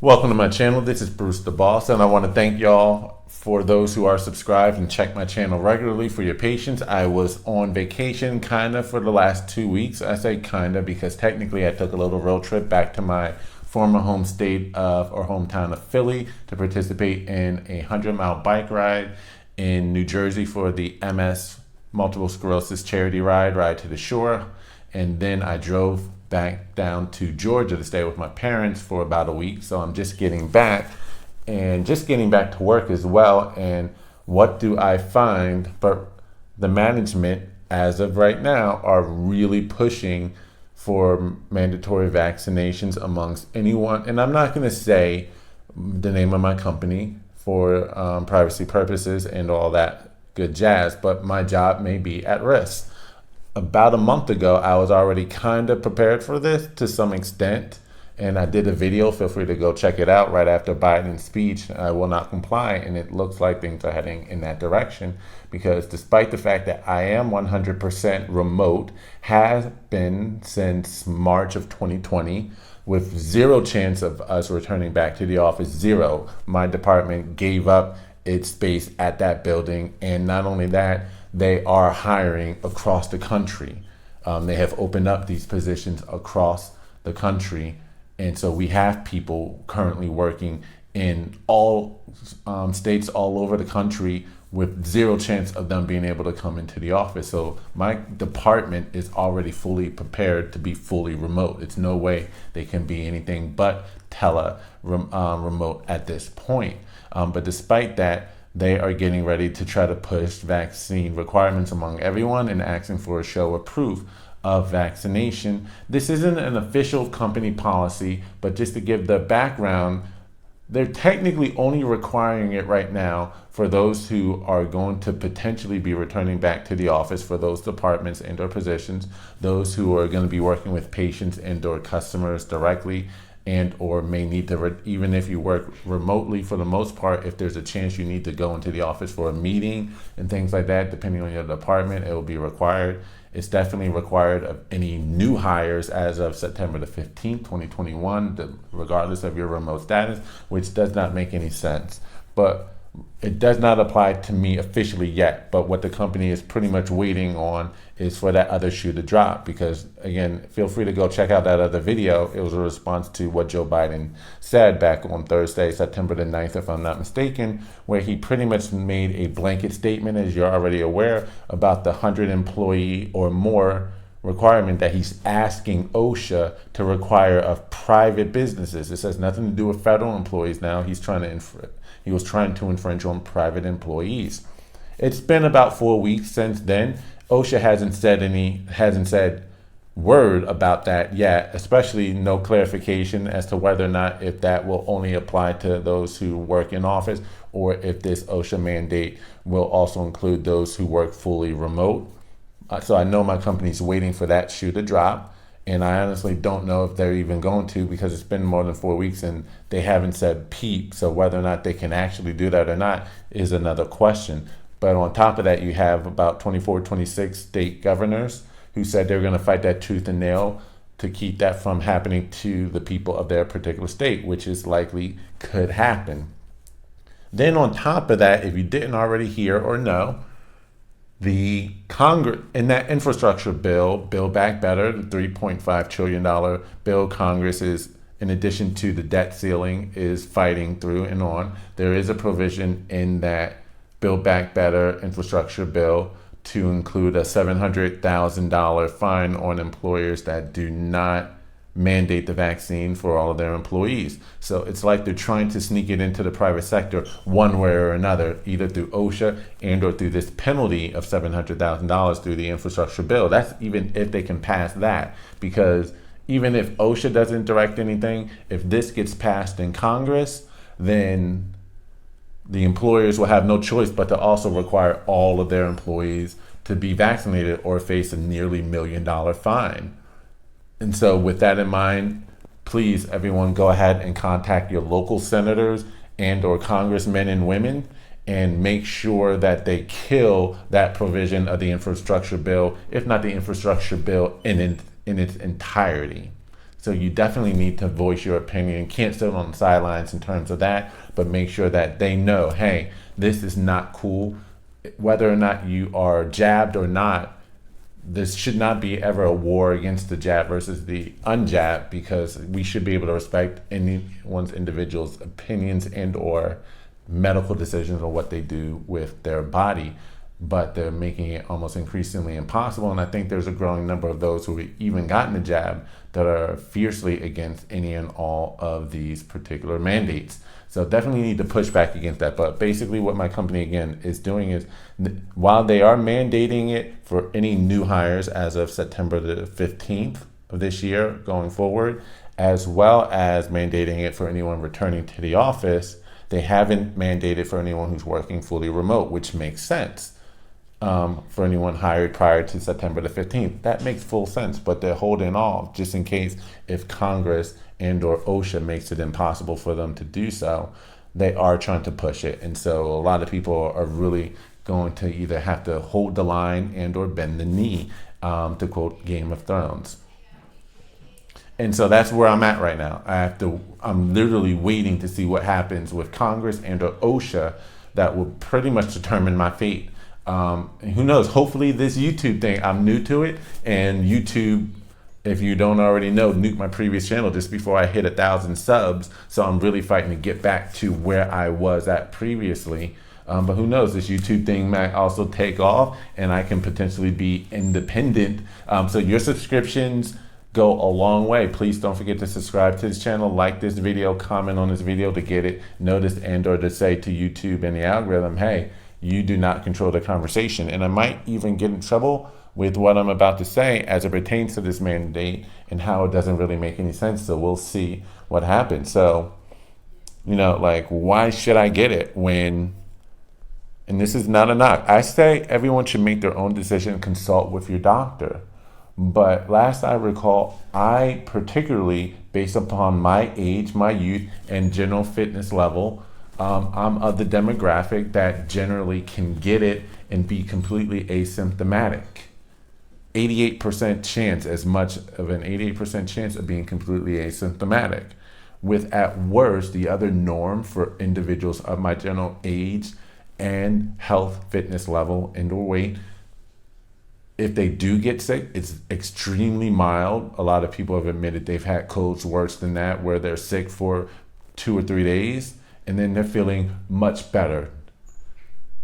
Welcome to my channel. This is Bruce the Boss, and I want to thank y'all for those who are subscribed and check my channel regularly for your patience. I was on vacation kind of for the last 2 weeks. I say kind of because technically I took a little road trip back to my former home state of or hometown of Philly to participate in a 100-mile bike ride in New Jersey for the MS multiple sclerosis charity ride to the shore. And then I drove back down to Georgia to stay with my parents for about a week. So I'm just getting back to work as well. And what do I find? But the management, as of right now, are really pushing for mandatory vaccinations amongst anyone. And I'm not going to say the name of my company for privacy purposes and all that good jazz, but my job may be at risk. About a month ago, I was already kind of prepared for this to some extent, and I did a video. Feel free to go check it out right after Biden's speech. I will not comply, and it looks like things are heading in that direction because despite the fact that I am 100% remote, has been since March of 2020, with zero chance of us returning back to the office, zero. My department gave up its space at that building, and not only that, they are hiring across the country. They have opened up these positions across the country. And so we have people currently working in all states all over the country with zero chance of them being able to come into the office. So my department is already fully prepared to be fully remote. It's no way they can be anything but remote at this point. But despite that, they are getting ready to try to push vaccine requirements among everyone and asking for a show of proof of vaccination. This isn't an official company policy, but just to give the background, they're technically only requiring it right now for those who are going to potentially be returning back to the office for those departments and or positions, those who are going to be working with patients and or customers directly, and or may need to, even if you work remotely for the most part, if there's a chance you need to go into the office for a meeting and things like that, depending on your department, it will be required. It's definitely required of any new hires as of September the 15th, 2021, regardless of your remote status, which does not make any sense. But it does not apply to me officially yet, but what the company is pretty much waiting on is for that other shoe to drop. Because again, feel free to go check out that other video. It was a response to what Joe Biden said back on Thursday, September the 9th, if I'm not mistaken, where he pretty much made a blanket statement, as you're already aware, about the 100 employee or more requirement that he's asking OSHA to require of private businesses. This has nothing to do with federal employees now. He was trying to infringe on private employees. It's been about 4 weeks since then. OSHA hasn't said word about that yet, especially no clarification as to whether or not if that will only apply to those who work in office or if this OSHA mandate will also include those who work fully remote. So I know my company's waiting for that shoe to drop, and I honestly don't know if they're even going to, because it's been more than 4 weeks and they haven't said peep. So whether or not they can actually do that or not is another question. But on top of that, you have about 24, 26 state governors who said they're going to fight that tooth and nail to keep that from happening to the people of their particular state, which is likely could happen. Then on top of that, if you didn't already hear or know, the Congress in that infrastructure bill, Build Back Better, the $3.5 trillion bill, Congress is, in addition to the debt ceiling, is fighting through and on. There is a provision in that Build Back Better infrastructure bill to include a $700,000 fine on employers that do not mandate the vaccine for all of their employees. So it's like they're trying to sneak it into the private sector one way or another, either through OSHA and or through this penalty of $700,000 through the infrastructure bill. That's even if they can pass that, because even if OSHA doesn't direct anything, if this gets passed in Congress, then the employers will have no choice but to also require all of their employees to be vaccinated or face a nearly $1 million fine. And so with that in mind, please, everyone, go ahead and contact your local senators and or congressmen and women and make sure that they kill that provision of the infrastructure bill, if not the infrastructure bill in its entirety. So you definitely need to voice your opinion. Can't sit on the sidelines in terms of that, but make sure that they know, hey, this is not cool. Whether or not you are jabbed or not, this should not be ever a war against the jab versus the unjabbed, because we should be able to respect anyone's individual's opinions and or medical decisions on what they do with their body. But they're making it almost increasingly impossible. And I think there's a growing number of those who have even gotten the jab that are fiercely against any and all of these particular mandates. So definitely need to push back against that. But basically what my company, again, is doing is, while they are mandating it for any new hires as of September the 15th of this year going forward, as well as mandating it for anyone returning to the office, they haven't mandated for anyone who's working fully remote, which makes sense. For anyone hired prior to September the 15th. That makes full sense, but they're holding off just in case if Congress and or OSHA makes it impossible for them to do so. They are trying to push it. And so a lot of people are really going to either have to hold the line and or bend the knee, to quote Game of Thrones. And so that's where I'm at right now. I'm literally waiting to see what happens with Congress and or OSHA. That will pretty much determine my fate. Who knows? Hopefully this YouTube thing, I'm new to it, and YouTube, if you don't already know, nuked my previous channel just before I hit 1,000 subs. So I'm really fighting to get back to where I was at previously. But who knows? This YouTube thing might also take off, and I can potentially be independent. So your subscriptions go a long way. Please don't forget to subscribe to this channel, like this video, comment on this video to get it noticed, and or to say to YouTube and the algorithm, hey, you do not control the conversation. And I might even get in trouble with what I'm about to say as it pertains to this mandate and how it doesn't really make any sense. So we'll see what happens. So, like, why should I get it when, and this is not a knock, I say everyone should make their own decision, consult with your doctor. But last I recall, I particularly, based upon my age, my youth, and general fitness level, I'm of the demographic that generally can get it and be completely asymptomatic. 88% chance, as much of an 88% chance of being completely asymptomatic. With at worst, the other norm for individuals of my general age and health, fitness level, and or weight, if they do get sick, it's extremely mild. A lot of people have admitted they've had colds worse than that, where they're sick for 2 or 3 days, and then they're feeling much better.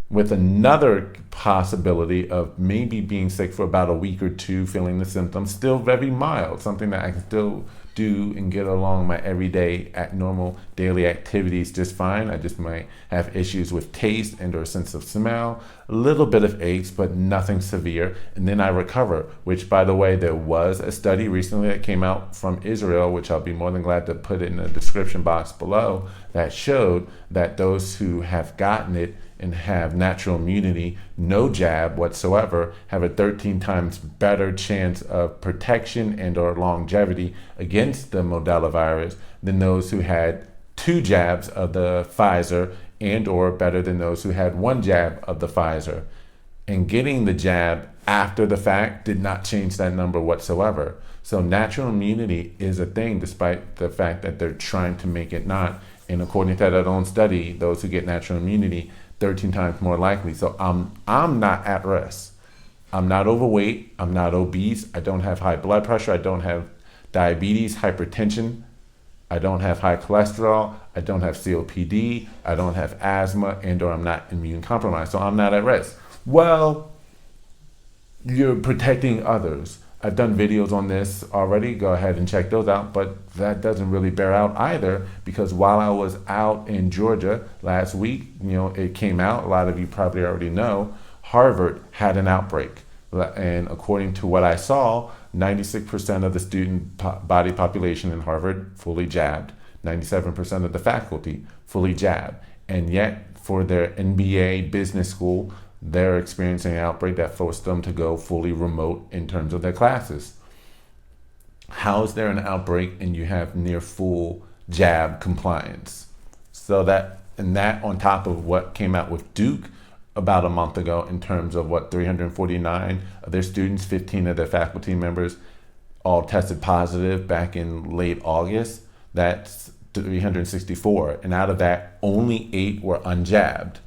With another possibility of maybe being sick for about a week or two, feeling the symptoms, still very mild, something that I can still do and get along my everyday normal daily activities just fine. I just might have issues with taste and or sense of smell, a little bit of aches, but nothing severe, and then I recover. Which, by the way, there was a study recently that came out from Israel, which I'll be more than glad to put in the description box below, that showed that those who have gotten it and have natural immunity, no jab whatsoever, have a 13 times better chance of protection and or longevity against the Modella virus than those who had 2 jabs of the Pfizer, and or better than those who had 1 jab of the Pfizer. And getting the jab after the fact did not change that number whatsoever. So natural immunity is a thing, despite the fact that they're trying to make it not. And according to that own study, those who get natural immunity 13 times more likely. So I'm not at risk. I'm not overweight. I'm not obese. I don't have high blood pressure. I don't have diabetes, hypertension. I don't have high cholesterol. I don't have COPD. I don't have asthma, and or I'm not immune compromised. So I'm not at risk. Well, you're protecting others. I've done videos on this already. Go ahead and check those out. But that doesn't really bear out either, because while I was out in Georgia last week, it came out, a lot of you probably already know, Harvard had an outbreak. And according to what I saw, 96% of the student body population in Harvard fully jabbed, 97% of the faculty fully jabbed. And yet for their MBA business school, they're experiencing an outbreak that forced them to go fully remote in terms of their classes. How is there an outbreak and you have near full jab compliance? So that on top of what came out with Duke about a month ago in terms of 349 of their students, 15 of their faculty members all tested positive back in late August. That's 364. And out of that, only 8 were unjabbed.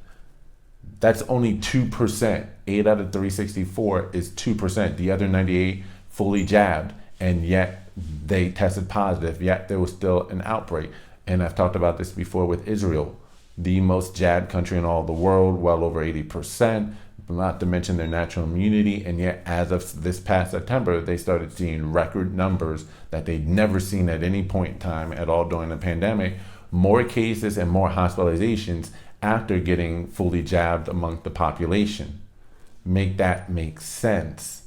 That's only 2%. 8 out of 364 is 2%. The other 98 fully jabbed, and yet they tested positive, yet there was still an outbreak. And I've talked about this before with Israel, the most jabbed country in all the world, well over 80%, not to mention their natural immunity. And yet, as of this past September, they started seeing record numbers that they'd never seen at any point in time at all during the pandemic. More cases and more hospitalizations after getting fully jabbed among the population. Make that make sense.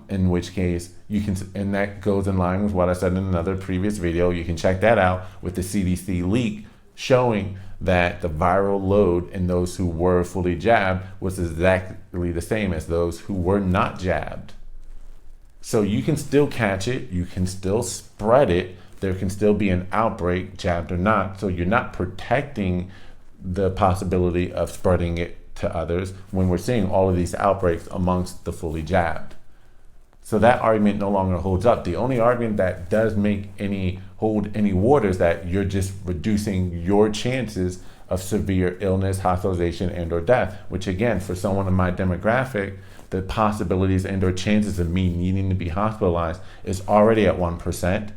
In which case you can, and that goes in line with what I said in another previous video. You can check that out with the CDC leak showing that the viral load in those who were fully jabbed was exactly the same as those who were not jabbed. So you can still catch it, you can still spread it, there can still be an outbreak, jabbed or not. So you're not protecting the possibility of spreading it to others when we're seeing all of these outbreaks amongst the fully jabbed. So that argument no longer holds up. The only argument that does hold any water is that you're just reducing your chances of severe illness, hospitalization, and or death, which again, for someone in my demographic, the possibilities and or chances of me needing to be hospitalized is already at 1%.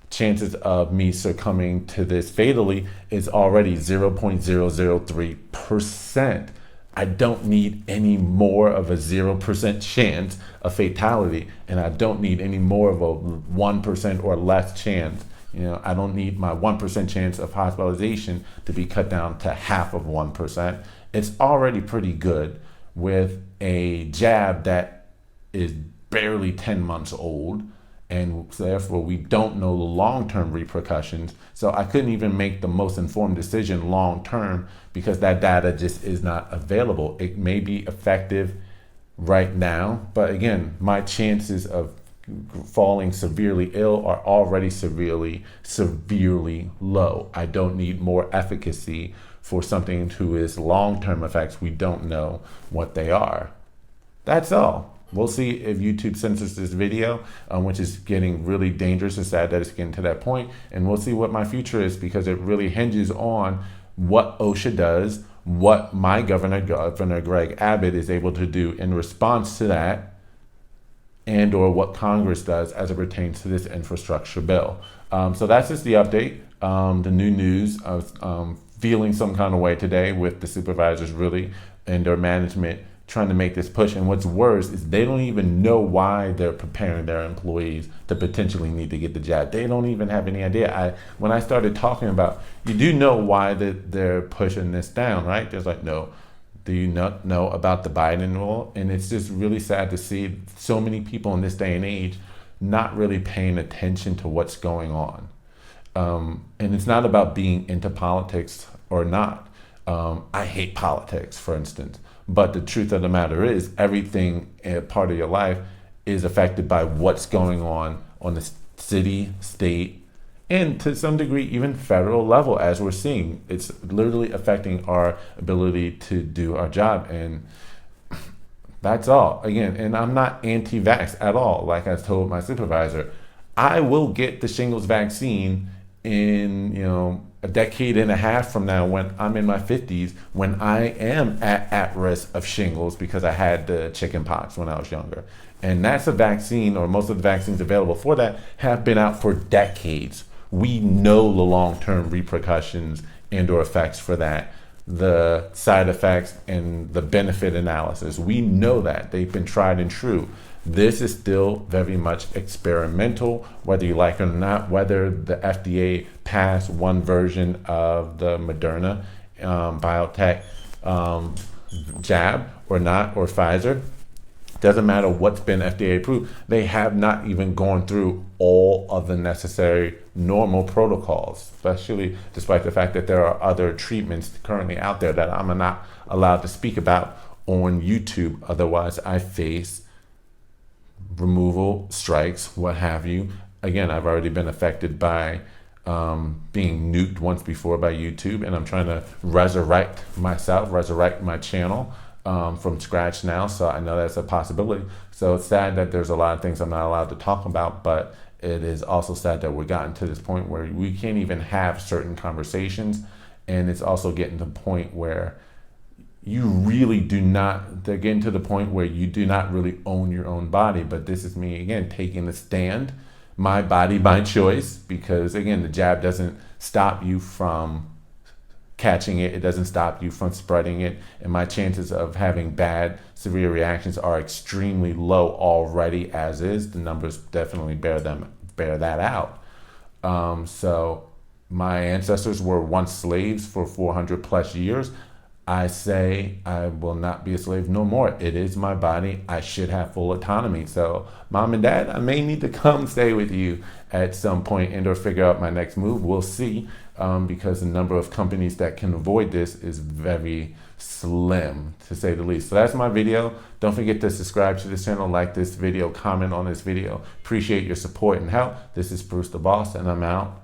Chances of me succumbing to this fatally is already 0.003%. I don't need any more of a 0% chance of fatality, and I don't need any more of a 1% or less chance. I don't need my 1% chance of hospitalization to be cut down to half of 1%. It's already pretty good with a jab that is barely 10 months old, and so therefore we don't know the long-term repercussions. So I couldn't even make the most informed decision long-term because that data just is not available. It may be effective right now, but again, my chances of falling severely ill are already severely low. I don't need more efficacy for something to its long-term effects. We don't know what they are. That's all. We'll see if YouTube censors this video, which is getting really dangerous and sad that it's getting to that point. And we'll see what my future is, because it really hinges on what OSHA does, what my Governor Greg Abbott is able to do in response to that, and or what Congress does as it pertains to this infrastructure bill. So that's just the update. The new news of feeling some kind of way today with the supervisors really and their management trying to make this push. And what's worse is they don't even know why they're preparing their employees to potentially need to get the jab. They don't even have any idea. When I started talking about, you do know why they're pushing this down, right? There's like, no, do you not know about the Biden rule? And it's just really sad to see so many people in this day and age not really paying attention to what's going on. And it's not about being into politics or not. I hate politics, for instance. But the truth of the matter is, everything part of your life is affected by what's going on the city, state, and to some degree, even federal level, as we're seeing. It's literally affecting our ability to do our job. And that's all. Again, and I'm not anti-vax at all. Like I told my supervisor, I will get the shingles vaccine in, a decade and a half from now, when I'm in my 50s, when I am at risk of shingles because I had the chicken pox when I was younger. And that's a vaccine, or most of the vaccines available for that have been out for decades. We know the long-term repercussions and or effects for that, the side effects and the benefit analysis. We know that. They've been tried and true. This is still very much experimental, whether you like it or not. Whether the FDA passed one version of the Moderna biotech jab or not, or Pfizer, doesn't matter what's been FDA approved. They have not even gone through all of the necessary normal protocols, especially despite the fact that there are other treatments currently out there that I'm not allowed to speak about on YouTube. Otherwise, I face removal, strikes, what have you. Again, I've already been affected by being nuked once before by YouTube, and I'm trying to resurrect myself, resurrect my channel. from scratch now, so I know that's a possibility. So it's sad that there's a lot of things I'm not allowed to talk about, but it is also sad that we're gotten to this point where we can't even have certain conversations, and it's also getting to the point where you really do not, they're getting to the point where you do not really own your own body. But this is me again taking a stand, my body, my choice, because again, the jab doesn't stop you from catching it, it doesn't stop you from spreading it, and my chances of having bad severe reactions are extremely low already as is. The numbers definitely bear that out. So my ancestors were once slaves for 400 plus years. I say I will not be a slave no more. It is my body. I should have full autonomy. So mom and dad, I may need to come stay with you at some point and or figure out my next move. We'll see, because the number of companies that can avoid this is very slim, to say the least. So that's my video. Don't forget to subscribe to this channel, like this video, comment on this video. Appreciate your support and help. This is Bruce the Boss, and I'm out.